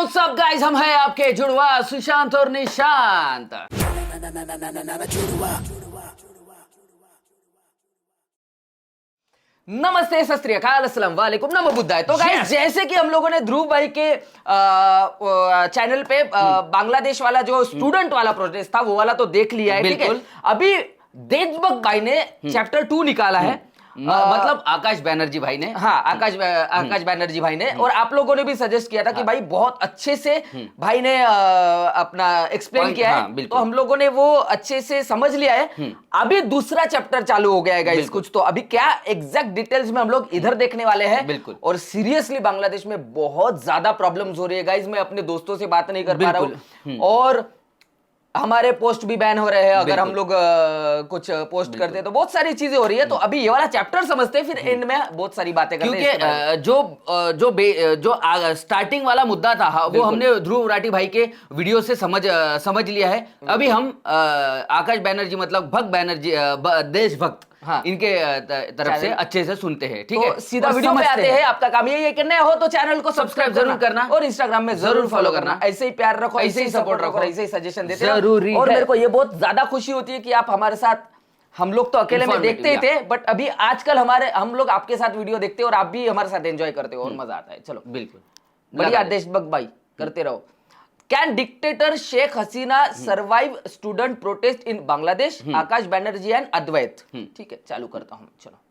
सब गाइस, हम हैं आपके जुड़वा सुशांत और निशांत। नमस्ते, सत श्री अकाल, अस्सलाम वालेकुम, नमो बुद्धाय। तो गाइस जैसे कि हम लोगों ने ध्रुव भाई के चैनल पे बांग्लादेश वाला जो स्टूडेंट वाला प्रोटेस्ट था वो वाला तो देख लिया है, ठीक है। अभी देशभक्त भाई ने चैप्टर 2 निकाला है, मतलब आकाश बैनर्जी भाई ने। हाँ, आकाश बैनर्जी भाई ने। और आप लोगों ने भी सजेस्ट किया था कि भाई बहुत अच्छे से भाई ने अपना एक्सप्लेन किया है, तो हम लोगों ने वो अच्छे से समझ लिया है। अभी दूसरा चैप्टर चालू हो गया है गाइस कुछ, तो अभी क्या एग्जैक्ट डिटेल्स में हम लोग इधर देखने वाले हैं। और सीरियसली बांग्लादेश में बहुत ज्यादा प्रॉब्लम्स हो रही है गाइस। मैं अपने दोस्तों से बात नहीं कर पा रहा हूँ और हमारे पोस्ट भी बैन हो रहे हैं अगर हम लोग कुछ पोस्ट करते हैं, तो बहुत सारी चीजें हो रही है। तो अभी ये वाला चैप्टर समझते हैं, फिर एंड में बहुत सारी बातें करते हैं। क्योंकि जो स्टार्टिंग वाला मुद्दा था वो हमने ध्रुव राठी भाई के वीडियो से समझ लिया है। अभी हम आकाश बैनर्जी मतलब भक्त बैनर्जी देशभक्त, हाँ, इनके तरफ से अच्छे से सुनते हैं, ठीक है। तो सीधा वीडियो पे आते हैं। आपका काम यही है कि नया हो तो चैनल को सब्सक्राइब जरूर करना और इंस्टाग्राम में जरूर फॉलो करना। ऐसे ही प्यार रखो, ऐसे ही सपोर्ट रखो, ऐसे ही सजेशन देते रहो। और मेरे को ये बहुत ज्यादा खुशी होती है कि आप हमारे साथ, हम लोग तो अकेले में देखते ही थे, बट अभी आजकल हम लोग आपके साथ वीडियो देखते हैं और आप भी हमारे साथ एंजॉय करते हो और मजा आता है। चलो बिल्कुल बढ़िया, देशभक्त भाई करते रहो। Can dictator Sheikh Hasina survive student protest in Bangladesh? Akash Banerjee and Advait. ठीक है, चालू करता हूं, चलो।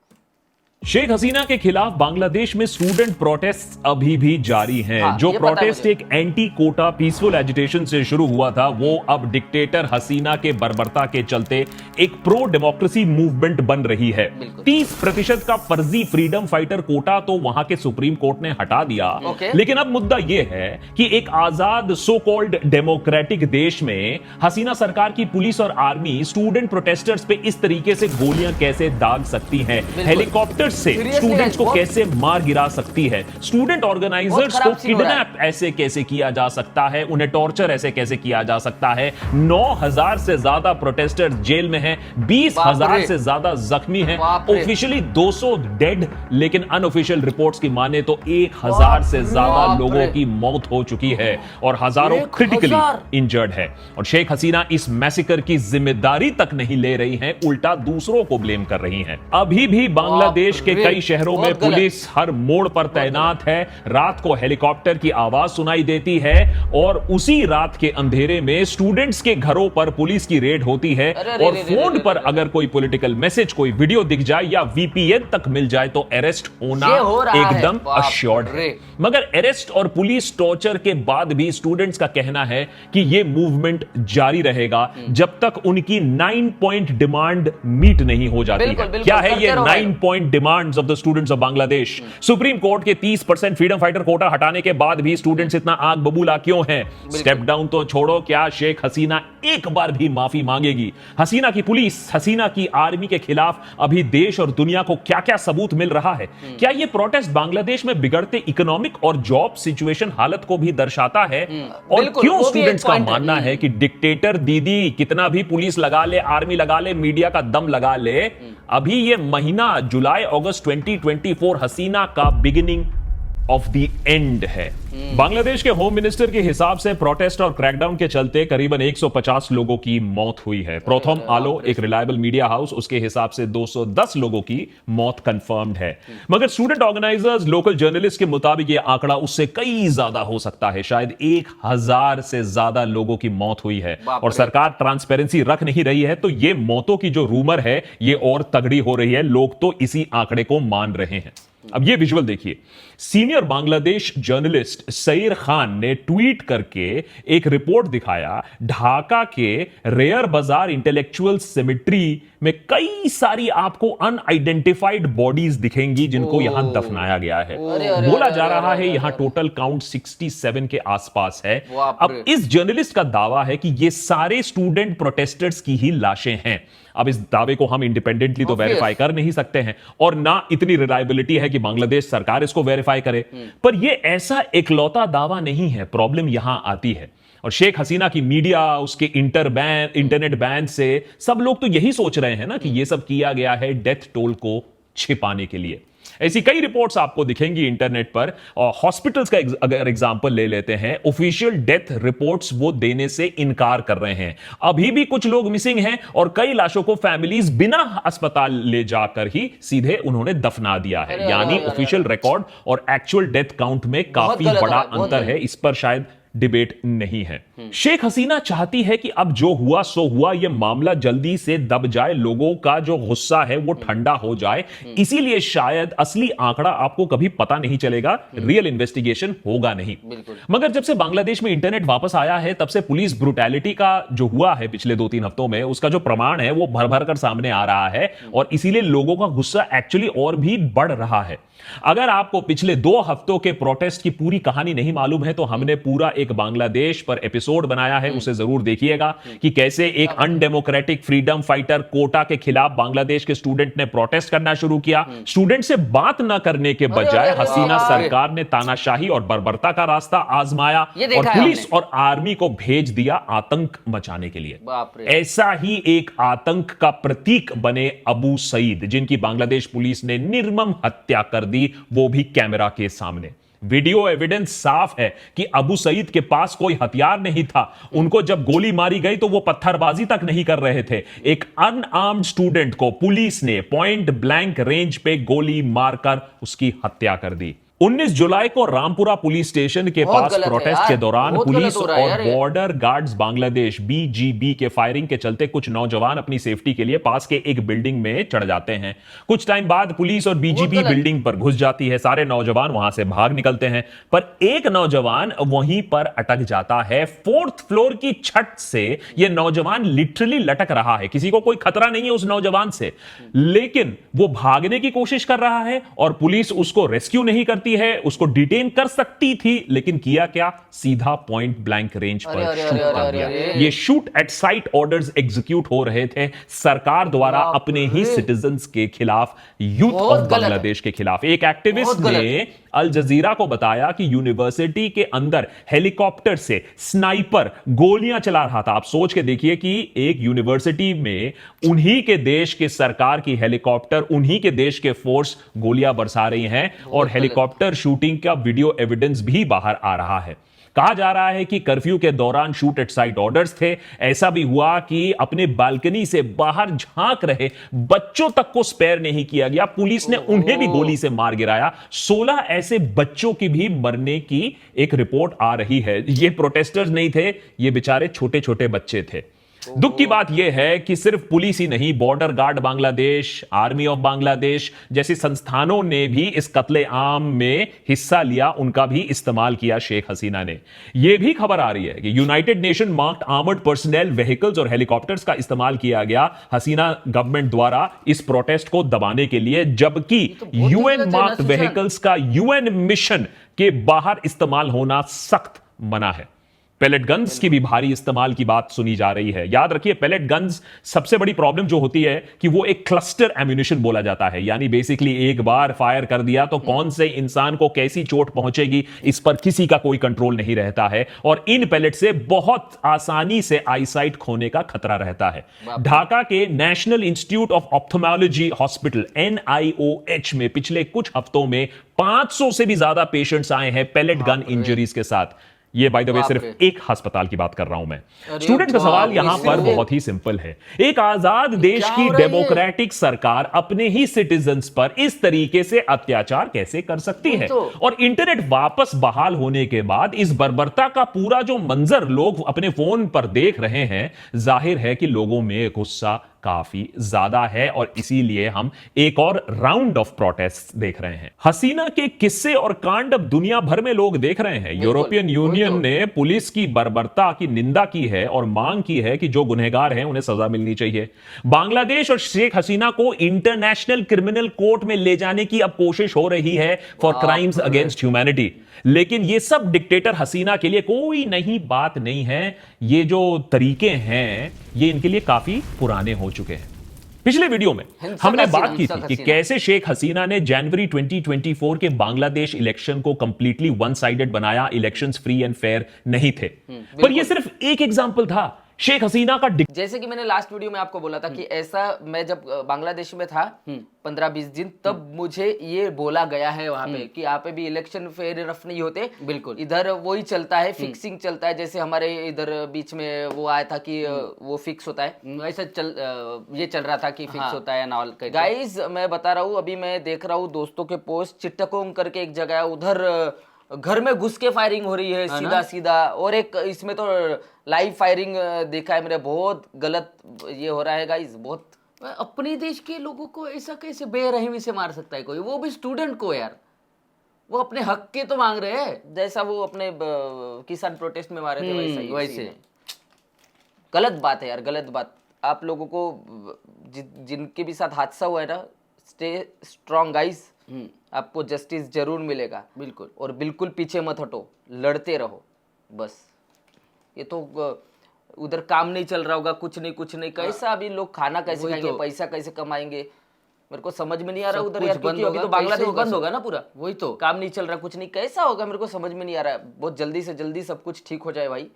शेख हसीना के खिलाफ बांग्लादेश में स्टूडेंट प्रोटेस्ट अभी भी जारी हैं। हाँ, जो प्रोटेस्ट एक एंटी कोटा पीसफुल एजिटेशन से शुरू हुआ था, वो अब डिक्टेटर हसीना के बर्बरता के चलते एक प्रो डेमोक्रेसी मूवमेंट बन रही है। 30% का फर्जी फ्रीडम फाइटर कोटा तो वहां के सुप्रीम कोर्ट ने हटा दिया, लेकिन अब मुद्दा यह है कि एक आजाद सो कॉल्ड डेमोक्रेटिक देश में हसीना सरकार की पुलिस और आर्मी स्टूडेंट प्रोटेस्टर्स पे इस तरीके से गोलियां कैसे दाग सकती है, हेलीकॉप्टर से स्टूडेंट्स को कैसे मार गिरा सकती है, स्टूडेंट ऑर्गेनाइजर्स को किडनैप ऐसे कैसे किया जा सकता है, उन्हें टॉर्चर ऐसे कैसे किया जा सकता है। 9,000 से ज्यादा प्रोटेस्टर्स जेल में हैं, 20,000 से ज्यादा जख्मी हैं, ऑफिशियली 200 डेड, लेकिन अनऑफिशियल रिपोर्ट्स की माने तो 1,000 से ज्यादा लोगों की मौत हो चुकी है और हजारों क्रिटिकली इंजर्ड है। और शेख हसीना इस मैसेकर की जिम्मेदारी तक नहीं ले रही हैं, उल्टा दूसरों को ब्लेम कर रही हैं। अभी भी बांग्लादेश के कई शहरों में पुलिस हर मोड़ पर तैनात है। रात को हेलीकॉप्टर की आवाज सुनाई देती है और उसी रात के अंधेरे में स्टूडेंट्स के घरों पर पुलिस की रेड होती है और फोन पर अगर कोई पॉलिटिकल मैसेज, कोई वीडियो दिख जाए या वीपीएन तक मिल जाए तो अरेस्ट होना एकदम अश्योर्ड है। मगर अरेस्ट और पुलिस टॉर्चर के बाद भी स्टूडेंट्स का कहना है कि यह मूवमेंट जारी रहेगा जब तक उनकी 9 पॉइंट डिमांड मीट नहीं हो जाती है। क्या है ये 9 point demands of the students of Bangladesh? Supreme court के 30% फ्रीडम फाइटर कोटा हटाने के बाद भी स्टूडेंट्स इतना आग बबूला क्यों हैं? स्टेप डाउन तो छोड़ो, क्या शेख हसीना एक बार भी माफी मांगेगी? हसीना की पुलिस, हसीना की आर्मी के खिलाफ अभी देश और दुनिया को क्या क्या सबूत मिल रहा है? क्या यह प्रोटेस्ट बांग्लादेश में बिगड़ते इकोनॉमिक और जॉब सिचुएशन हालत को भी दर्शाता है? और क्यों स्टूडेंट्स का मानना है कि डिक्टेटर दीदी कितना भी पुलिस लगा ले, आर्मी लगा ले, मीडिया का दम लगा ले, अभी ये महीना जुलाई अगस्त 2024 हसीना का बिगिनिंग ऑफ द एंड है। बांग्लादेश के होम मिनिस्टर के हिसाब से प्रोटेस्ट और क्रैकडाउन के चलते करीबन 150 लोगों की मौत हुई है। प्रोथम आलो, एक रिलायबल मीडिया हाउस, उसके हिसाब से 210 लोगों की मौत कंफर्म्ड है। मगर स्टूडेंट ऑर्गेनाइजर्स, लोकल जर्नलिस्ट के मुताबिक यह आंकड़ा उससे कई ज्यादा हो सकता है। शायद 1,000 से ज्यादा लोगों की मौत हुई है और सरकार ट्रांसपेरेंसी रख नहीं रही है, तो यह मौतों की जो रूमर है ये और तगड़ी हो रही है। लोग तो इसी आंकड़े को मान रहे हैं। अब ये विजुअल देखिए। सीनियर बांग्लादेश जर्नलिस्ट सईर खान ने ट्वीट करके एक रिपोर्ट दिखाया। ढाका के रेयर बाजार इंटेलेक्चुअल सेमेट्री में कई सारी आपको अनआइडेंटिफाइड बॉडीज दिखेंगी जिनको यहां दफनाया गया है। बोला जा रहा है यहां टोटल काउंट 67 के आसपास है। अब इस जर्नलिस्ट का दावा है कि ये सारे स्टूडेंट प्रोटेस्टर्स की ही लाशें हैं। अब इस दावे को हम इंडिपेंडेंटली तो वेरीफाई कर नहीं सकते हैं और ना इतनी रिलायबिलिटी है कि बांग्लादेश सरकार इसको वेरीफाई करे, पर यह ऐसा इकलौता दावा नहीं है। प्रॉब्लम यहां आती है और शेख हसीना की मीडिया, उसके इंटरनेट बैन से सब लोग तो यही सोच रहे हैं ना कि यह सब किया गया है डेथ टोल को छिपाने के लिए। ऐसी कई रिपोर्ट्स आपको दिखेंगी इंटरनेट पर। और हॉस्पिटल्स का अगर एग्जांपल ले लेते हैं, ऑफिशियल डेथ रिपोर्ट्स वो देने से इनकार कर रहे हैं। अभी भी कुछ लोग मिसिंग हैं और कई लाशों को फैमिलीज बिना अस्पताल ले जाकर ही सीधे उन्होंने दफना दिया है। यानी ऑफिशियल रिकॉर्ड और एक्चुअल डेथ काउंट में काफी बड़ा अंतर है। इस पर शायद डिबेट नहीं है। शेख हसीना चाहती है कि अब जो हुआ सो हुआ, यह मामला जल्दी से दब जाए, लोगों का जो गुस्सा है वो ठंडा हो जाए। इसीलिए शायद असली आंकड़ा आपको कभी पता नहीं चलेगा, रियल इन्वेस्टिगेशन होगा नहीं। मगर जब से बांग्लादेश में इंटरनेट वापस आया है, तब से पुलिस ब्रुटैलिटी का जो हुआ है पिछले 2-3 हफ्तों में, उसका जो प्रमाण है वो भर भर कर सामने आ रहा है और इसीलिए लोगों का गुस्सा एक्चुअली और भी बढ़ रहा है। अगर आपको पिछले 2 हफ्तों के प्रोटेस्ट की पूरी कहानी नहीं मालूम है तो हमने पूरा एक बांग्लादेश पर एपिसोड बनाया है, उसे जरूर देखिएगा कि कैसे एक अनडेमोक्रेटिक फ्रीडम फाइटर कोटा के खिलाफ बांग्लादेश के स्टूडेंट ने प्रोटेस्ट करना शुरू किया। स्टूडेंट से बात ना करने के बजाय हसीना सरकार ने तानाशाही और बर्बरता का रास्ता आजमाया और पुलिस और आर्मी को भेज दिया आतंक मचाने के लिए। ऐसा ही एक आतंक का प्रतीक बने अबू सईद, जिनकी बांग्लादेश पुलिस ने निर्मम हत्या कर दी, वो भी कैमरा के सामने। वीडियो एविडेंस साफ है कि अबू सईद के पास कोई हथियार नहीं था। उनको जब गोली मारी गई तो वो पत्थरबाजी तक नहीं कर रहे थे। एक अनआर्म्ड स्टूडेंट को पुलिस ने पॉइंट ब्लैंक रेंज पे गोली मारकर उसकी हत्या कर दी। 19 जुलाई को रामपुरा पुलिस स्टेशन के पास प्रोटेस्ट के दौरान पुलिस और बॉर्डर गार्ड्स बांग्लादेश बीजीबी के फायरिंग के चलते कुछ नौजवान अपनी सेफ्टी के लिए पास के एक बिल्डिंग में चढ़ जाते हैं। कुछ टाइम बाद पुलिस और बीजीबी बिल्डिंग पर घुस जाती है। सारे नौजवान वहां से भाग निकलते हैं, पर एक नौजवान वहीं पर अटक जाता है। 4th फ्लोर की छत से यह नौजवान लिटरली लटक रहा है। किसी को कोई खतरा नहीं है उस नौजवान से, लेकिन वो भागने की कोशिश कर रहा है और पुलिस उसको रेस्क्यू नहीं करती है। उसको डिटेन कर सकती थी, लेकिन किया क्या, सीधा पॉइंट ब्लैंक रेंज पर शूट कर दिया। ये shoot at site orders execute हो रहे थे सरकार द्वारा अपने ही सिटीजन्स के खिलाफ, यूथ ऑफ बांग्लादेश के खिलाफ। एक एक्टिविस्ट ने अल जजीरा को बताया कि यूनिवर्सिटी के अंदर हेलीकॉप्टर से स्नाइपर गोलियां चला रहा था। आप सोच के देखिए कि एक यूनिवर्सिटी में उन्हीं के देश के सरकार की हेलीकॉप्टर, उन्हीं के देश के फोर्स गोलियां बरसा रही हैं और हेलीकॉप्टर शूटिंग का वीडियो एविडेंस भी बाहर आ रहा है। कहा जा रहा है कि कर्फ्यू के दौरान शूट एट साइट ऑर्डर्स थे। ऐसा भी हुआ कि अपने बालकनी से बाहर झांक रहे बच्चों तक को स्पेयर नहीं किया गया, पुलिस ने उन्हें भी गोली से मार गिराया। 16 ऐसे बच्चों की भी मरने की एक रिपोर्ट आ रही है। ये प्रोटेस्टर्स नहीं थे, ये बेचारे छोटे छोटे बच्चे थे। दुख की बात यह है कि सिर्फ पुलिस ही नहीं, border guard Bangladesh, army of Bangladesh जैसी संस्थानों ने भी इस कत्ले आम में हिस्सा लिया, उनका भी इस्तेमाल किया शेख हसीना ने। यह भी खबर आ रही है कि United nation marked armoured personal vehicles और हेलीकॉप्टर्स का इस्तेमाल किया गया हसीना गवर्नमेंट द्वारा इस प्रोटेस्ट को दबाने के लिए, जबकि यूएन मार्क्ड व्हीकल्स का यूएन मिशन के बाहर इस्तेमाल होना सख्त मना है। पेलेट गन्स की भी भारी इस्तेमाल की बात सुनी जा रही है। याद रखिए, पेलेट गन्स सबसे बड़ी प्रॉब्लम जो होती है कि वो एक क्लस्टर एम्यूनिशन बोला जाता है, यानी बेसिकली एक बार फायर कर दिया तो कौन से इंसान को कैसी चोट पहुंचेगी इस पर किसी का कोई कंट्रोल नहीं रहता है और इन पेलेट से बहुत आसानी से आईसाइट खोने का खतरा रहता है। ढाका के national institute of ophthalmology hospital NIOH में पिछले कुछ हफ्तों में 500 से भी ज्यादा पेशेंट्स आए हैं पेलेट गन इंजरीज के साथ। ये बाय द वे सिर्फ एक अस्पताल की बात कर रहा हूं मैं। स्टूडेंट का सवाल यहां पर बहुत ही सिंपल है। एक आजाद देश की डेमोक्रेटिक सरकार अपने ही सिटीजन्स पर इस तरीके से अत्याचार कैसे कर सकती है? और इंटरनेट वापस बहाल होने के बाद इस बर्बरता का पूरा जो मंजर लोग अपने फोन पर देख रहे हैं, जाहिर है कि लोगों में गुस्सा काफी ज्यादा है और इसीलिए हम एक और राउंड ऑफ प्रोटेस्ट देख रहे हैं। हसीना के किस्से और कांड अब दुनिया भर में लोग देख रहे हैं। यूरोपियन यूनियन ने पुलिस की बर्बरता की निंदा की है और मांग की है कि जो गुनहगार हैं उन्हें सजा मिलनी चाहिए। बांग्लादेश और शेख हसीना को इंटरनेशनल क्रिमिनल कोर्ट में ले जाने की अब कोशिश हो रही है फॉर क्राइम्स अगेंस्ट ह्यूमैनिटी, लेकिन ये सब डिक्टेटर हसीना के लिए कोई नई बात नहीं है। ये जो तरीके हैं ये इनके लिए काफी पुराने हो चुके हैं। पिछले वीडियो में हमने बात की थी कि कैसे शेख हसीना ने जनवरी 2024 के बांग्लादेश इलेक्शन को कंप्लीटली वन साइडेड बनाया, इलेक्शंस फ्री एंड फेयर नहीं थे। पर यह सिर्फ एक एग्जांपल था। शेख हसीना का जैसे कि मैंने लास्ट वीडियो में आपको बोला था कि ऐसा मैं जब बांग्लादेश में था 15-20 दिन, तब मुझे ये बोला गया है वहां पे कि यहाँ पे भी इलेक्शन फेयर रफ नहीं होते, बिल्कुल इधर वही चलता है, फिक्सिंग चलता है, जैसे हमारे इधर बीच में वो आया था कि वो फिक्स होता है, ऐसा ये चल रहा था कि फिक्स होता है ना। गाइज मैं बता रहा हूँ, अभी मैं देख रहा हूँ दोस्तों के पोस्ट, चिट्टकोंग करके एक जगह है, उधर घर में घुस के फायरिंग हो रही है सीधा सीधा, और एक इसमें तो लाइव फायरिंग देखा है मैंने, बहुत गलत ये हो रहा है गाइस, बहुत। अपने देश के लोगों को ऐसा कैसे बेरहमी से मार सकता है कोई, वो भी स्टूडेंट को यार, वो अपने हक के तो मांग रहे हैं, जैसा वो अपने किसान प्रोटेस्ट में मारे थे वैसा ही वैसे। गलत बात है यार, गलत बात। आप लोगों को जिनके भी साथ हादसा हुआ है ना, स्टे स्ट्रॉन्ग गाइस, आपको जस्टिस जरूर मिलेगा, बिल्कुल, और बिल्कुल पीछे मत हटो, लड़ते रहो बस। ये तो उधर काम नहीं चल रहा होगा, कुछ नहीं, कैसा अभी लोग खाना कैसे खाएंगे, पैसा कैसे कमाएंगे, मेरे को समझ में नहीं आ रहा उधर यार, क्योंकि अभी तो बांग्लादेश बंद होगा ना पूरा, वही तो काम नहीं चल रहा, कुछ नहीं, कैसा होगा मेरे को समझ में नहीं आ रहा। बहुत जल्दी से जल्दी सब कुछ ठीक हो जाए भाई,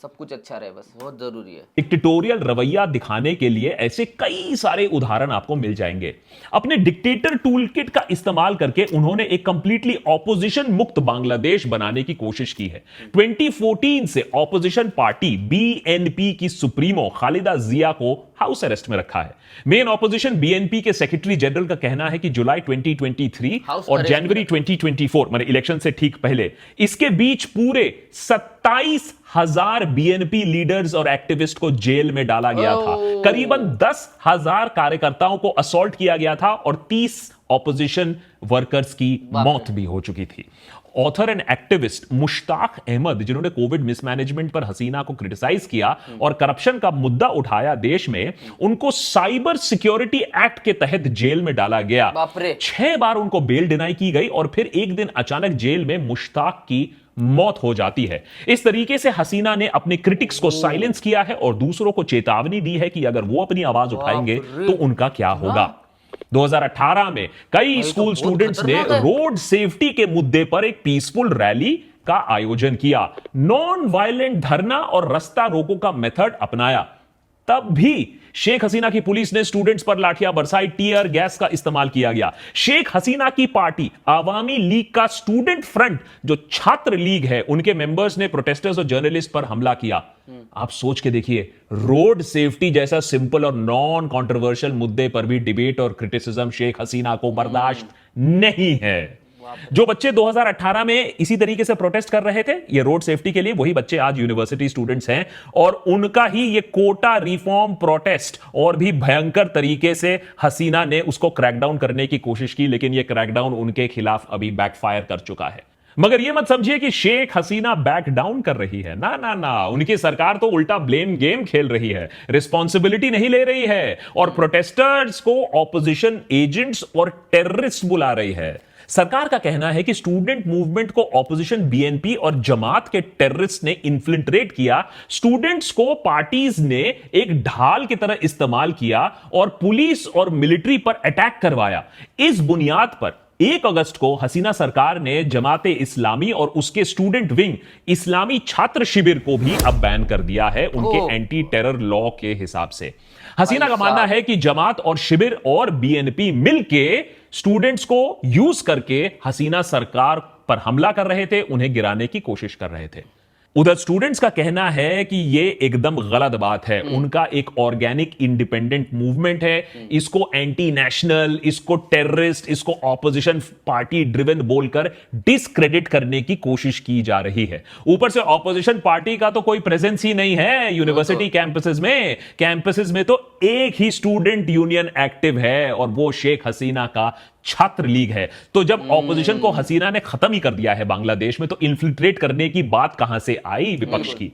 सब कुछ अच्छा रहे, बस बहुत जरूरी है। डिक्टेटोरियल रवैया दिखाने के लिए ऐसे कई सारे उदाहरण आपको मिल जाएंगे। अपने डिक्टेटर टूलकिट का इस्तेमाल करके उन्होंने एक कंप्लीटली ऑपोजिशन मुक्त बांग्लादेश बनाने की कोशिश की है। 2014 से ऑपोजिशन पार्टी बीएनपी की सुप्रीमो खालिदा जिया को हाउस अरेस्ट में रखा है। मेन ऑपोजिशन बीएनपी के सेक्रेटरी जनरल का कहना है कि जुलाई 2023 और जनवरी 2024 माने इलेक्शन से ठीक पहले, इसके बीच पूरे 27,000 बीएनपी लीडर्स और एक्टिविस्ट को जेल में डाला गया था। करीबन 10,000 कार्यकर्ताओं को असॉल्ट किया गया था और 30 ऑपोजिशन वर्कर्स की मौत भी हो चुकी थी। Author and activist Mushtaq Ahmed, जिन्होंने कोविड मिसमैनेजमेंट पर हसीना को क्रिटिसाइज किया और करप्शन का मुद्दा उठाया देश में, उनको साइबर सिक्योरिटी एक्ट के तहत जेल में डाला गया। 6 बार उनको बेल डिनाई की गई और फिर एक दिन अचानक जेल में मुश्ताक की मौत हो जाती है। इस तरीके से हसीना ने अपने क्रिटिक्स को साइलेंस किया है और दूसरों को चेतावनी दी है कि अगर वो अपनी आवाज उठाएंगे तो उनका क्या होगा। 2018 में कई स्कूल स्टूडेंट्स ने रोड सेफ्टी के मुद्दे पर एक पीसफुल रैली का आयोजन किया, नॉन वायलेंट धरना और रास्ता रोको का मेथड अपनाया। तब भी शेख हसीना की पुलिस ने स्टूडेंट्स पर लाठियां बरसाई, टीयर गैस का इस्तेमाल किया गया। शेख हसीना की पार्टी आवामी लीग का स्टूडेंट फ्रंट, जो छात्र लीग है, उनके मेंबर्स ने प्रोटेस्टर्स और जर्नलिस्ट पर हमला किया। आप सोच के देखिए, रोड सेफ्टी जैसा सिंपल और नॉन कंट्रोवर्शियल मुद्दे पर भी डिबेट और क्रिटिसिज्म शेख हसीना को बर्दाश्त नहीं है। जो बच्चे 2018 में इसी तरीके से प्रोटेस्ट कर रहे थे ये रोड सेफ्टी के लिए, वही बच्चे आज यूनिवर्सिटी स्टूडेंट्स हैं और उनका ही ये कोटा रिफॉर्म प्रोटेस्ट और भी भयंकर तरीके से हसीना ने उसको क्रैकडाउन करने की कोशिश की, लेकिन ये क्रैकडाउन उनके खिलाफ अभी बैकफायर कर चुका है। मगर यह मत समझिए कि शेख हसीना बैक डाउन कर रही है, ना ना ना, उनकी सरकार तो उल्टा ब्लेम गेम खेल रही है, रिस्पॉन्सिबिलिटी नहीं ले रही है और प्रोटेस्टर्स को ऑपोजिशन एजेंट्स और टेररिस्ट बुला रही है। सरकार का कहना है कि स्टूडेंट मूवमेंट को ऑपोजिशन बीएनपी और जमात के टेररिस्ट ने इन्फिल्ट्रेट किया, स्टूडेंट्स को पार्टीज ने एक ढाल की तरह इस्तेमाल किया और पुलिस और मिलिट्री पर अटैक करवाया। इस बुनियाद पर 1 अगस्त को हसीना सरकार ने जमाते इस्लामी और उसके स्टूडेंट विंग इस्लामी छात्र शिविर को भी अब बैन कर दिया है उनके एंटी टेरर लॉ के हिसाब से। हसीना का मानना है कि जमात और शिविर और बीएनपी मिलके स्टूडेंट्स को यूज करके हसीना सरकार पर हमला कर रहे थे, उन्हें गिराने की कोशिश कर रहे थे। उधर स्टूडेंट्स का कहना है कि यह एकदम गलत बात है। उनका एक ऑर्गेनिक इंडिपेंडेंट मूवमेंट है, इसको एंटी नेशनल, इसको टेररिस्ट, इसको ऑपोजिशन पार्टी ड्रिवन बोलकर डिसक्रेडिट करने की कोशिश की जा रही है। ऊपर से ऑपोजिशन पार्टी का तो कोई प्रेजेंस ही नहीं है यूनिवर्सिटी कैंपसेस में तो एक ही स्टूडेंट यूनियन एक्टिव है और वो शेख हसीना का छात्र लीग है। तो जब ऑपोजिशन को हसीना ने खत्म ही कर दिया है बांग्लादेश में, तो इन्फिल्ट्रेट करने की बात कहां से आई विपक्ष की।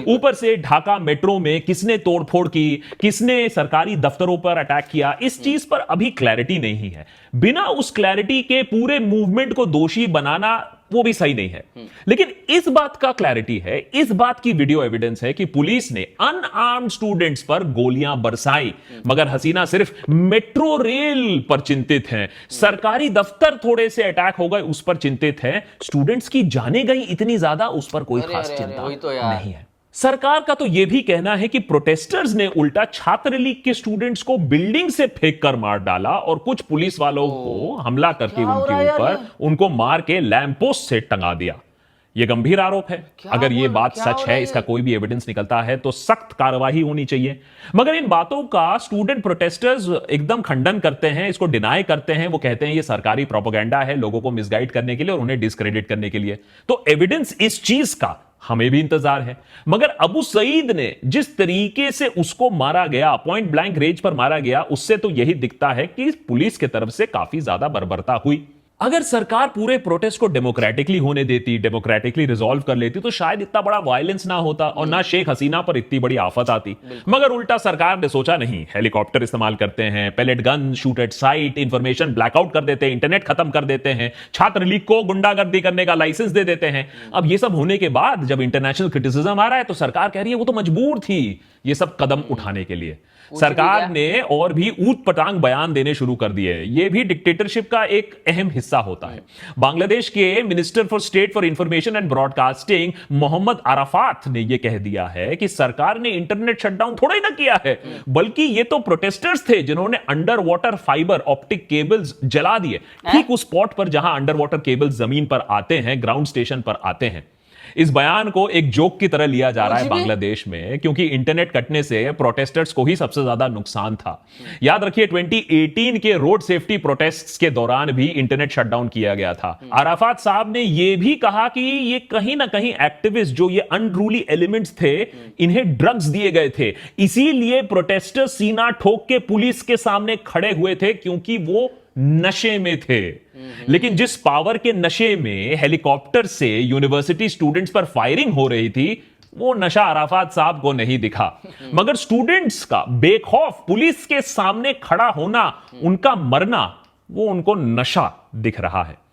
ऊपर से ढाका मेट्रो में किसने तोड़फोड़ की, किसने सरकारी दफ्तरों पर अटैक किया, इस चीज पर अभी क्लैरिटी नहीं है। बिना उस क्लैरिटी के पूरे मूवमेंट को दोषी बनाना वो भी सही नहीं है। लेकिन इस बात का क्लैरिटी है, इस बात की वीडियो एविडेंस है कि पुलिस ने अनआर्म्ड स्टूडेंट्स पर गोलियां बरसाई, मगर हसीना सिर्फ मेट्रो रेल पर चिंतित हैं। सरकारी दफ्तर थोड़े से अटैक हो गए उस पर चिंतित है, स्टूडेंट्स की जाने गई इतनी ज्यादा उस पर कोई खास चिंता नहीं है। सरकार का तो यह भी कहना है कि प्रोटेस्टर्स ने उल्टा छात्र लीग के स्टूडेंट्स को बिल्डिंग से फेंक कर मार डाला और कुछ पुलिस वालों को हमला करके उनके ऊपर उनको मार के लैंप पोस्ट से टंगा दिया। यह गंभीर आरोप है। अगर यह बात सच है, इसका कोई भी एविडेंस निकलता है तो सख्त कार्रवाई होनी चाहिए। मगर इन बातों का स्टूडेंट प्रोटेस्टर्स एकदम खंडन करते हैं, इसको डिनाई करते हैं। वो कहते हैं यह सरकारी प्रोपेगेंडा है, लोगों को मिसगाइड करने के लिए और उन्हें डिस्क्रेडिट करने के लिए। तो एविडेंस इस चीज का हमें भी इंतजार है। मगर अबू सईद ने जिस तरीके से उसको मारा गया, पॉइंट ब्लैंक रेंज पर मारा गया, उससे तो यही दिखता है कि पुलिस की तरफ से काफी ज्यादा बर्बरता हुई। अगर सरकार पूरे प्रोटेस्ट को डेमोक्रेटिकली होने देती, डेमोक्रेटिकली रिजॉल्व कर लेती, तो शायद इतना बड़ा वायलेंस ना होता और ना शेख हसीना पर इतनी बड़ी आफत आती। मगर उल्टा सरकार ने सोचा नहीं, हेलीकॉप्टर इस्तेमाल करते हैं, pellet gun, shoot at site, information blackout कर देते हैं, इंटरनेट खत्म कर देते हैं, छात्र लीग को गुंडागर्दी करने का लाइसेंस दे देते हैं। अब ये सब होने के बाद जब इंटरनेशनल क्रिटिसिज्म आ रहा है तो सरकार कह रही है वो तो मजबूर थी ये सब कदम उठाने के लिए। सरकार ने और भी ऊट पटांग बयान देने शुरू कर दिए। यह भी डिक्टेटरशिप का एक अहम हिस्सा होता है। बांग्लादेश के minister for state for information and broadcasting Mohammad Arafat ने यह कह दिया है कि सरकार ने इंटरनेट शटडाउन थोड़ा ही ना किया है, बल्कि ये तो प्रोटेस्टर्स थे जिन्होंने under water fibre optic cables जला दिए, ठीक उस स्पॉट पर जहां अंडर वाटर केबल्स जमीन पर आते हैं, ग्राउंड स्टेशन पर आते हैं। इस बयान को एक जोक की तरह लिया जा रहा है बांग्लादेश में, क्योंकि इंटरनेट कटने से प्रोटेस्टर्स को ही सबसे ज्यादा नुकसान था। याद रखिए 2018 के रोड सेफ्टी प्रोटेस्ट्स के दौरान भी इंटरनेट शटडाउन किया गया था। अराफात साहब ने यह भी कहा कि ये कहीं ना कहीं एक्टिविस्ट जो ये अनरूली एलिमेंट्स थे, इन्हें ड्रग्स दिए गए थे, इसीलिए प्रोटेस्टर्स सीना ठोक के पुलिस के सामने खड़े हुए थे, क्योंकि वो नशे में थे। लेकिन जिस पावर के नशे में हेलीकॉप्टर से यूनिवर्सिटी स्टूडेंट्स पर फायरिंग हो रही थी, वो नशा अराफात साहब को नहीं दिखा। मगर स्टूडेंट्स का बेखौफ पुलिस के सामने खड़ा होना, उनका मरना, वो उनको नशा दिख रहा है।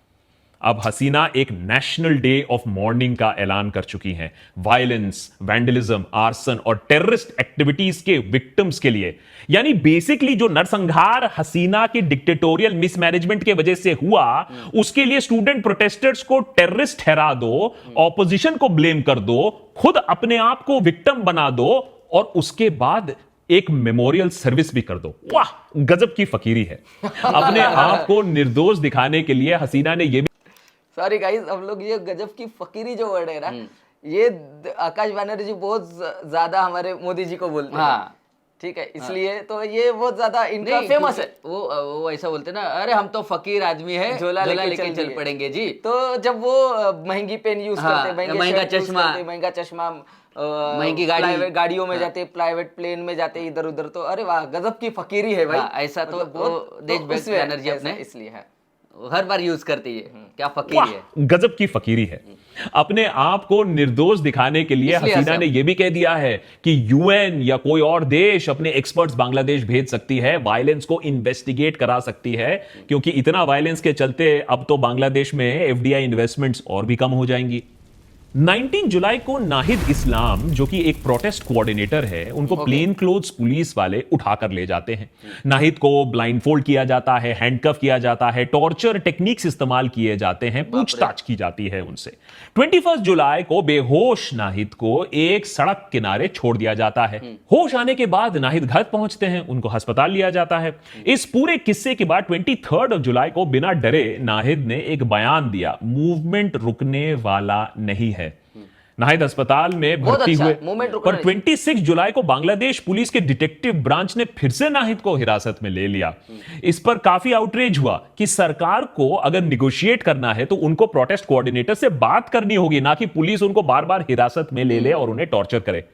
अब हसीना एक नेशनल डे ऑफ मॉर्निंग का ऐलान कर चुकी हैं वायलेंस, वैंडलिज्म, आर्सन और टेररिस्ट एक्टिविटीज के विक्टिम्स के लिए। यानी बेसिकली जो नरसंहार हसीना के डिक्टेटोरियल मिसमैनेजमेंट के वजह से हुआ, उसके लिए स्टूडेंट प्रोटेस्टर्स को टेररिस्ट ठहरा दो, ऑपोजिशन को ब्लेम कर दो, खुद अपने आप को विक्टिम बना दो और उसके बाद एक मेमोरियल सर्विस भी कर दो। वाह, गजब की फकीरी है। अपने आप को निर्दोष दिखाने के लिए हसीना ने यह सॉरी गाइस, हम लोग ये गजब की फकीरी जो वर्ड है ना, ये आकाश बनर्जी बहुत ज्यादा हमारे मोदी जी को बोलते हैं। ठीक है, इसलिए तो ये बहुत ज्यादा इनका फेमस है। वो ऐसा बोलते हैं ना, अरे हम तो फकीर आदमी है, झोला लेके चल पड़ेंगे जी। तो जब वो महंगी पेन यूज करते, महंगा चश्मा, महंगी गाड़ियों में जाते, प्राइवेट प्लेन में जाते, इधर उधर, तो अरे वाह, गजब की फकीरी है भाई। ऐसा तो देश बनर्जी अपने इसलिए है, हर बार यूज करती है। क्या फकीरी है, गजब की फकीरी है। अपने आप को निर्दोष दिखाने के लिए हसीना ने यह भी कह दिया है कि यूएन या कोई और देश अपने एक्सपर्ट्स बांग्लादेश भेज सकती है, वायलेंस को इन्वेस्टिगेट करा सकती है, क्योंकि इतना वायलेंस के चलते अब तो बांग्लादेश में एफडीआई इन्वेस्टमेंट्स और भी कम हो जाएंगी। 19 जुलाई को नाहिद इस्लाम, जो कि एक प्रोटेस्ट कोऑर्डिनेटर है, उनको प्लेन क्लोथ्स पुलिस वाले उठाकर ले जाते हैं। नाहिद को ब्लाइंडफोल्ड किया जाता है, हैंडकफ किया जाता है, टॉर्चर टेक्निक्स इस्तेमाल किए जाते हैं, पूछताछ की जाती है उनसे। 21 जुलाई को बेहोश नाहिद को एक सड़क किनारे छोड़ दिया जाता है। होश आने के बाद नाहिद घर पहुंचते हैं, उनको अस्पताल लिया जाता है। इस पूरे किस्से के बाद 23 जुलाई को बिना डरे नाहिद ने एक बयान दिया, मूवमेंट रुकने वाला नहीं है। नाहिद अस्पताल में भर्ती हुए, पर 26 जुलाई को बांग्लादेश पुलिस के डिटेक्टिव ब्रांच ने फिर से नाहिद को हिरासत में ले लिया। इस पर काफी आउटरीच हुआ कि सरकार को अगर निगोशिएट करना है तो उनको प्रोटेस्ट कोऑर्डिनेटर से बात करनी होगी, ना कि पुलिस उनको बार बार हिरासत में ले ले और उन्हें टॉर्चर करे।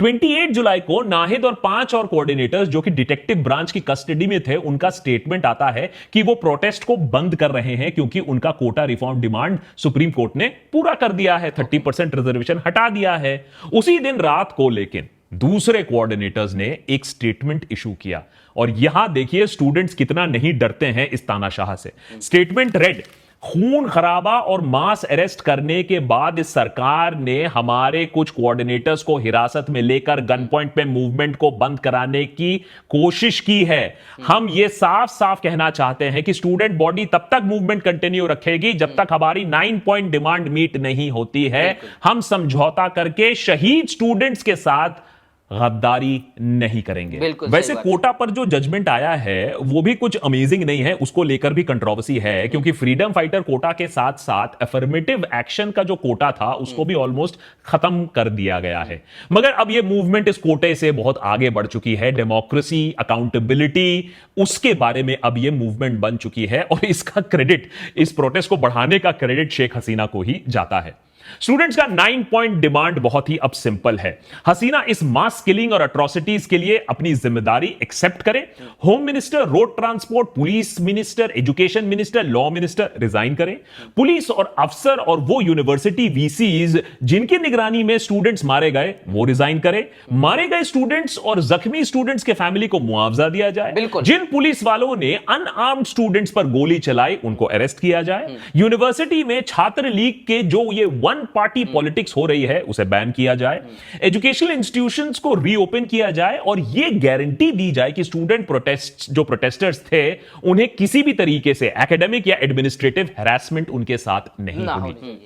28 जुलाई को नाहिद और 5 और कोऑर्डिनेटर्स जो कि डिटेक्टिव ब्रांच की कस्टडी में थे, उनका स्टेटमेंट आता है कि वो प्रोटेस्ट को बंद कर रहे हैं क्योंकि उनका quota reform demand supreme court ने पूरा कर दिया है, 30% रिजर्वेशन हटा दिया है। उसी दिन रात को लेकिन दूसरे कोऑर्डिनेटर्स ने एक स्टेटमेंट इशू किया, और यहां देखिए स्टूडेंट्स कितना नहीं डरते हैं इस तानाशाह से। स्टेटमेंट रेड, खून खराबा और मास अरेस्ट करने के बाद इस सरकार ने हमारे कुछ कोऑर्डिनेटर्स को हिरासत में लेकर गन पॉइंट पे मूवमेंट को बंद कराने की कोशिश की है। हम ये साफ साफ कहना चाहते हैं कि स्टूडेंट बॉडी तब तक मूवमेंट कंटिन्यू रखेगी जब तक हमारी 9 पॉइंट डिमांड मीट नहीं होती है। हम समझौता करके शहीद स्टूडेंट्स के साथ गद्दारी नहीं करेंगे। वैसे कोटा पर जो जजमेंट आया है वो भी कुछ अमेजिंग नहीं है, उसको लेकर भी कंट्रोवर्सी है, क्योंकि फ्रीडम फाइटर कोटा के साथ साथ अफर्मेटिव एक्शन का जो कोटा था उसको भी ऑलमोस्ट खत्म कर दिया गया है। मगर अब ये मूवमेंट इस कोटे से बहुत आगे बढ़ चुकी है। डेमोक्रेसी, अकाउंटेबिलिटी, उसके बारे में अब ये मूवमेंट बन चुकी है और इसका क्रेडिट, इस प्रोटेस्ट को बढ़ाने का क्रेडिट शेख हसीना को ही जाता है। स्टूडेंट्स का 9 पॉइंट डिमांड बहुत ही अब सिंपल है। हसीना इस मास किलिंग और अट्रॉसिटीज के लिए अपनी जिम्मेदारी एक्सेप्ट करे। Home minister, road transport, police minister, education minister, law minister resign करें। पुलिस और अफसर और वो यूनिवर्सिटी वीसीज जिनकी निगरानी में स्टूडेंट्स मारे गए वो रिजाइन करें। मारे गए स्टूडेंट्स और जख्मी स्टूडेंट्स के फैमिली को मुआवजा दिया जाए। जिन पुलिस वालों ने अनआर्म्ड स्टूडेंट्स पर गोली चलाई उनको अरेस्ट किया जाए। यूनिवर्सिटी में छात्र लीग के जो ये वन पार्टी पॉलिटिक्स हो रही है उसे बैन किया जाए। एजुकेशनल इंस्टीट्यूशंस को रीओपन किया जाए और यह गारंटी दी जाए कि स्टूडेंट प्रोटेस्टर्स थे उन्हें किसी भी तरीके से एकेडमिक या एडमिनिस्ट्रेटिव हैरेसमेंट उनके साथ नहीं होगी।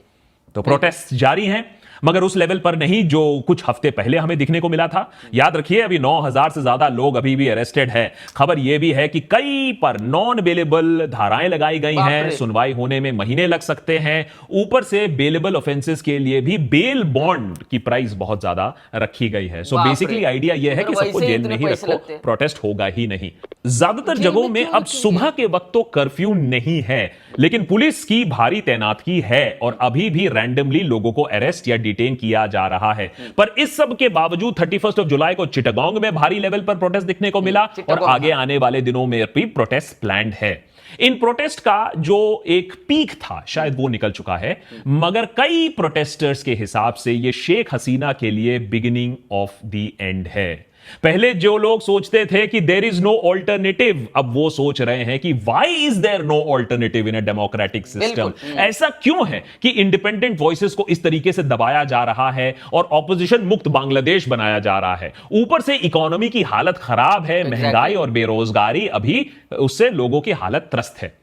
तो प्रोटेस्ट जारी हैं, मगर उस लेवल पर नहीं जो कुछ हफ्ते पहले हमें दिखने को मिला था। याद रखिए अभी 9000 से ज्यादा लोग अभी भी अरेस्टेड हैं। खबर यह भी है कि कई पर नॉन बेलेबल धाराएं लगाई गई हैं, सुनवाई होने में महीने लग सकते हैं। ऊपर से बेलेबल ऑफेंसेस के लिए भी बेल बॉन्ड की प्राइस बहुत ज्यादा रखी गई है। सो बेसिकली आइडिया यह है कि सबको जेल में ही रखो, प्रोटेस्ट होगा ही नहीं। ज्यादातर जगहों में अब सुबह के वक्त तो कर्फ्यू नहीं है, लेकिन पुलिस की भारी तैनाती है और अभी भी रैंडमली लोगों को अरेस्ट या डिटेन किया जा रहा है। पर इस सब के बावजूद 31 जुलाई को चिटागोंग में भारी लेवल पर प्रोटेस्ट दिखने को मिला और आगे आने वाले दिनों में भी प्रोटेस्ट प्लान्ड है। इन प्रोटेस्ट का जो एक पीक था शायद वो निकल चुका है, मगर कई प्रोटेस्टर्स के हिसाब से ये शेख हसीना के लिए बिगिनिंग ऑफ द एंड है। पहले जो लोग सोचते थे कि देयर इज नो ऑल्टरनेटिव, अब वो सोच रहे हैं कि why is there no alternative in a democratic system. ऐसा क्यों है कि इंडिपेंडेंट वॉइसेस को इस तरीके से दबाया जा रहा है और ऑपोजिशन मुक्त बांग्लादेश बनाया जा रहा है। ऊपर से इकोनॉमी की हालत खराब है, महंगाई और बेरोजगारी, अभी उससे लोगों की हालत त्रस्त है।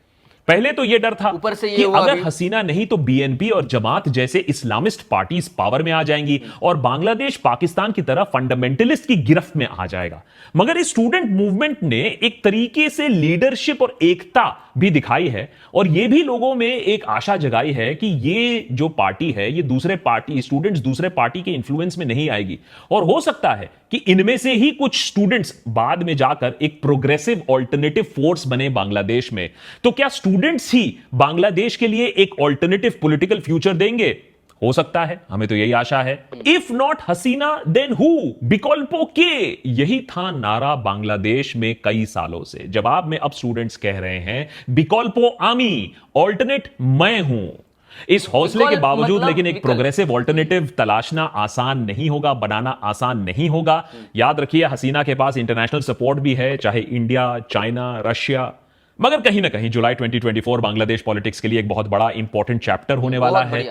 पहले तो यह डर था ऊपर से कि अगर हसीना नहीं तो बीएनपी और जमात जैसे इस्लामिस्ट पार्टीज पावर में आ जाएंगी और बांग्लादेश पाकिस्तान की तरह फंडामेंटलिस्ट की गिरफ्त में आ जाएगा। मगर इस स्टूडेंट मूवमेंट ने एक तरीके से लीडरशिप और एकता भी दिखाई है और यह भी लोगों में एक आशा जगाई है कि ये जो पार्टी है ये दूसरे पार्टी स्टूडेंट्स दूसरे पार्टी के इन्फ्लुएंस में नहीं आएगी और हो सकता है कि इनमें से ही कुछ स्टूडेंट्स बाद में जाकर एक प्रोग्रेसिव ऑल्टरनेटिव फोर्स बने बांग्लादेश में। तो क्या स्टूडेंट्स ही बांग्लादेश के लिए एक ऑल्टरनेटिव पॉलिटिकल फ्यूचर देंगे? हो सकता है, हमें तो यही आशा है। If not Hasina then who? विकल्पों के, यही था नारा बांग्लादेश में कई सालों से। जवाब में अब स्टूडेंट्स कह रहे हैं विकल्पों आमी, ऑल्टरनेट मैं हूं। इस हौसले के बावजूद लेकिन एक प्रोग्रेसिव ऑल्टरनेटिव तलाशना आसान नहीं होगा, बनाना आसान नहीं होगा। याद रखिए हसीना के पास इंटरनेशनल सपोर्ट भी है, चाहे इंडिया, चाइना, रशिया। मगर कहीं ना कहीं जुलाई 2024 बांग्लादेश पॉलिटिक्स के लिए एक बहुत बड़ा इंपॉर्टेंट चैप्टर होने वाला है।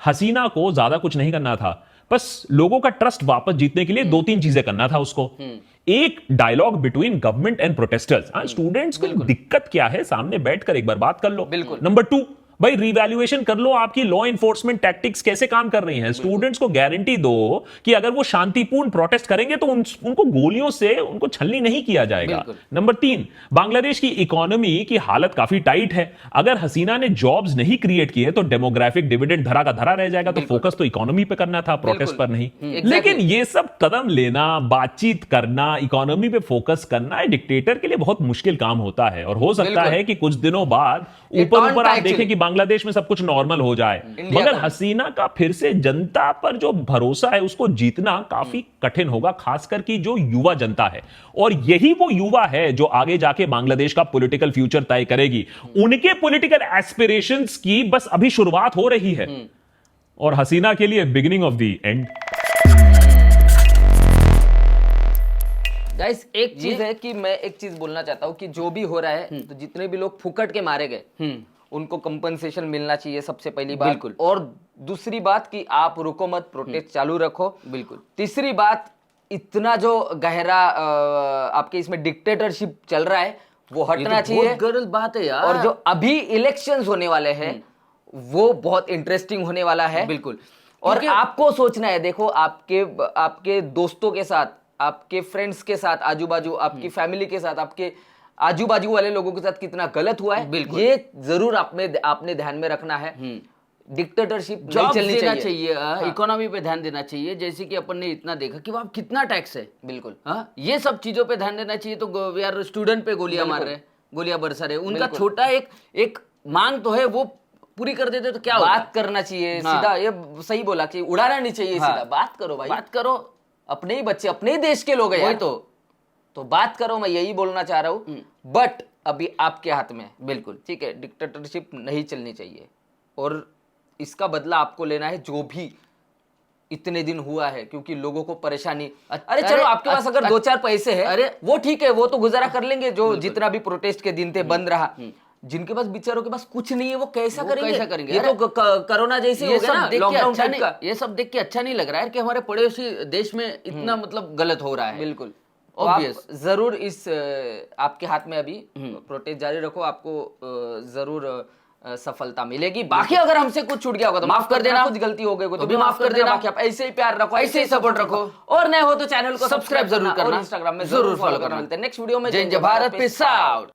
हसीना को ज्यादा कुछ नहीं करना था, बस लोगों का ट्रस्ट वापस जीतने के लिए 2-3 चीजें करना था उसको। एक, dialogue between government and protesters. Students को दिक्कत क्या है सामने बैठकर एक बार बात कर लो। नंबर 2, भाई रिवैल्यूएशन कर लो आपकी लॉ एनफोर्समेंट टैक्टिक्स कैसे काम कर रही हैं। स्टूडेंट्स को गारंटी दो कि अगर वो शांतिपूर्ण प्रोटेस्ट करेंगे तो उनको गोलियों से उनको छलनी नहीं किया जाएगा। नंबर 3, बांग्लादेश की इकोनॉमी की हालत काफी टाइट है। अगर हसीना ने जॉब्स नहीं क्रिएट किए तो डेमोग्राफिक डिविडेंड धरा का धरा रह जाएगा। तो फोकस तो इकोनॉमी पे करना था, प्रोटेस्ट पर नहीं। लेकिन ये सब कदम लेना, बातचीत करना, इकोनॉमी पे फोकस करना डिक्टेटर के लिए बहुत मुश्किल काम होता है और हो सकता है कि कुछ दिनों बाद ऊपर आप देखें कि बांग्लादेश में सब कुछ नॉर्मल हो जाए। मगर हसीना का फिर से जनता पर जो भरोसा है उसको जीतना काफी कठिन होगा, खासकर कि जो युवा जनता है। और यही वो युवा है जो आगे जाके बांग्लादेश का पॉलिटिकल फ्यूचर तय करेगी। उनके पॉलिटिकल एस्पिरेशंस की बस अभी शुरुआत हो रही है और हसीना के लिए beginning of the end. Guys एक चीज है कि मैं एक चीज बोलना चाहता हूं कि जो भी हो रहा है तो जितने भी लोग फुकट के मारे गए उनको कंपनसेशन मिलना चाहिए सबसे पहली बात। बिल्कुल। और दूसरी बात कि आप रुको मत, प्रोटेस्ट चालू रखो। बिल्कुल। तीसरी बात, इतना जो गहरा आपके इसमें डिक्टेटरशिप चल रहा है वो हटना चाहिए। बहुत गलत बात है यार। और जो अभी इलेक्शंस होने वाले हैं वो बहुत इंटरेस्टिंग होने वाला है। बिल्कुल। और आपको सोचना है, देखो आपके दोस्तों के साथ, आपके फ्रेंड्स के साथ, आजू बाजू आपकी फैमिली के साथ, आपके आजू बाजू वाले लोगों के साथ कितना गलत हुआ है, बिल्कुल। ये जरूर आपने ध्यान में रखना है। डिक्टेटरशिप नहीं जॉब चलनी देना चाहिए। चाहिए, इकोनॉमी पे ध्यान देना चाहिए। जैसे कि अपन ने इतना देखा कि वहां कितना टैक्स है। बिल्कुल। हाँ, ये सब चीजों पे ध्यान देना चाहिए। तो यार स्टूडेंट पे गोलियां मार रहे, गोलियां बरसा रहे, उनका छोटा एक मांग तो है, वो पूरी कर देते तो क्या बात करना चाहिए सीधा। ये सही बोला कि उड़ाना नहीं चाहिए, सीधा बात करो भाई, बात करो। अपने ही बच्चे, अपने ही देश के लोग हैं वही यार। तो बात करो, मैं यही बोलना चाह रहा हूँ। बट अभी आपके हाथ में, बिल्कुल ठीक है, डिक्टेटरशिप नहीं चलनी चाहिए और इसका बदला आपको लेना है जो भी इतने दिन हुआ है, क्योंकि लोगों को परेशानी। अरे चलो, आपके पास अगर 2-4 पैसे है, अरे वो ठीक है, वो तो गुजारा कर लेंगे। जो जितना भी प्रोटेस्ट के दिन थे बंद रहा, जिनके पास बेचारों के पास कुछ नहीं है वो कैसा करेंगे? ये तो कोरोना जैसे हो गया ना, लॉकडाउन टाइप का। ये सब देख के अच्छा नहीं लग रहा है कि हमारे पड़ोसी देश में इतना मतलब गलत हो रहा है। बिल्कुल। ऑब्वियस। जरूर इस आपके हाथ में अभी प्रोटेस्ट जारी रखो, आपको जरूर सफलता मिलेगी। बाकी अगर हमसे कुछ छूट गया होगा तो माफ कर देना, कुछ गलती हो गई तो भी माफ कर देना। बाकी आप ऐसे ही प्यार रखो, ऐसे ही सपोर्ट रखो, और नए हो तो चैनल को सब्सक्राइब जरूर करना, और इंस्टाग्राम में जरूर फॉलो करना। मिलते हैं नेक्स्ट वीडियो में। जय जय भारत, पीस आउट।